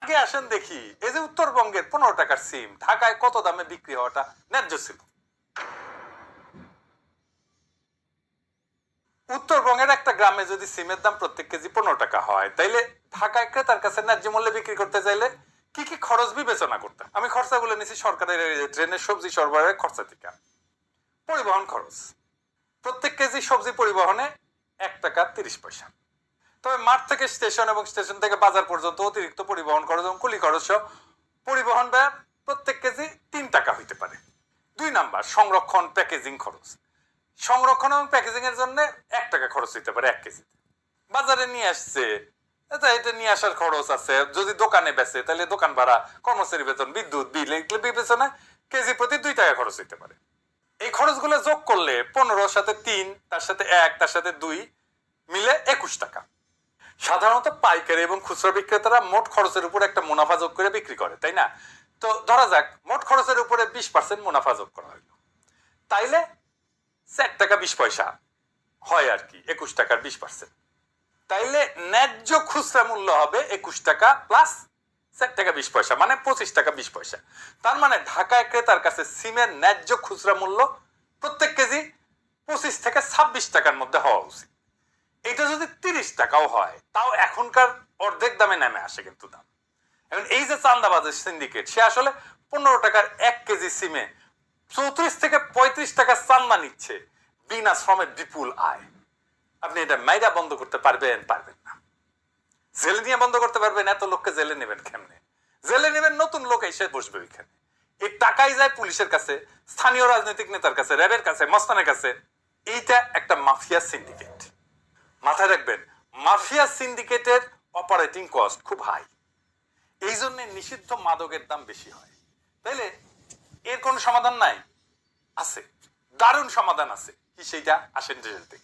আগে আসেন দেখি এই যে উত্তরবঙ্গের 15 টাকার সিম ঢাকায় কত দামে বিক্রি হওয়াটা ন্যায্য ছিল? উত্তরবঙ্গের একটা গ্রামে যদি সিমের দাম প্রত্যেক কেজি 15 টাকা হয়, তাইলে ঢাকায় ক্রেতার কাছে ন্যায্য মূল্যে বিক্রি করতে চাইলে কি কি খরচ বিবেচনা করতে? আমি খরচাগুলো নিছি সরকারের ট্রেনের সবজি সরবরাহের খরচা থেকে। পরিবহন খরচ, প্রত্যেক কেজি সবজি পরিবহনে 1 টাকা 30 পয়সা। তবে মাঠ থেকে স্টেশন এবং স্টেশন থেকে বাজার পর্যন্ত অতিরিক্ত পরিবহন খরচ এবং কুলি খরচ সহ পরিবহন ব্যয় প্রত্যেক কেজি 3 টাকা হইতে পারে। 2 নাম্বার, সংরক্ষণ প্যাকেজিং খরচ। সংরক্ষণ এবং প্যাকেজিং এর জন্য 1 টাকা খরচ হইতে পারে 1 কেজি। বাজারে নিয়ে আসছে, এটা নিয়ে আসার খরচ আছে। যদি দোকানে বেচে তাহলে দোকান ভাড়া, কর্মচারী বেতন, বিদ্যুৎ বিল, এগুলো বিবেচনায় কেজি প্রতি 2 টাকা খরচ হইতে পারে। এই খরচগুলো যোগ করলে 15 সাথে 3, তার সাথে 1, তার সাথে 2 মিলে 21 টাকা। সাধারণত পাইকারি এবং খুচরা বিক্রেতারা মোট খরচের উপর একটা মুনাফা যোগ করে বিক্রি করে, তাই না? তো ধরা যাক মোট খরচের উপরে 20% মুনাফা যোগ করা হইলো, তাইলে 4 টাকা 20 পয়সা হয় আর কি, 21 টাকার 20%। তাইলে ন্যায্য খুচরা মূল্য হবে 21 টাকা প্লাস 4 টাকা 20 পয়সা, মানে 25 টাকা 20 পয়সা। তার মানে ঢাকায় ক্রেতার কাছে সিমের ন্যায্য খুচরা মূল্য প্রত্যেক কেজি 25 থেকে 26 টাকার মধ্যে হওয়া উচিত। এটা যদি 30 টাকাও হয় তাও এখনকার অর্ধেক দামে নেমে আসে কিন্তু দাম। এখন এই যে চান্দাবাজের সিন্ডিকেট, সে আসলে 15 টাকার 1 কেজি সিমে 34 থেকে 35 টাকা চান্দা নিচ্ছে বিনা শ্রমের বিপুল আয়। আপনি এটা মাইরা বন্ধ করতে পারবেন? পারবেন না। জেলে নিয়ে বন্ধ করতে পারবেন? এত লোককে জেলে নেবেন কেমনে? জেলে নেবেন নতুন লোক এসে বসবে ওইখানে। এই টাকাই যায় পুলিশের কাছে, স্থানীয় রাজনৈতিক নেতার কাছে, র্যাবের কাছে, মস্তানের কাছে। এইটা একটা মাফিয়া সিন্ডিকেট। মাথায় রাখবেন, মাফিয়া সিন্ডিকেটের অপারেটিং কস্ট খুব হাই, এই জন্য নিষিদ্ধ মাদকের দাম বেশি হয়। তাইলে এর কোন সমাধান নাই? আছে, দারুণ সমাধান আছে। কি সেইটা? আসেন দেখি।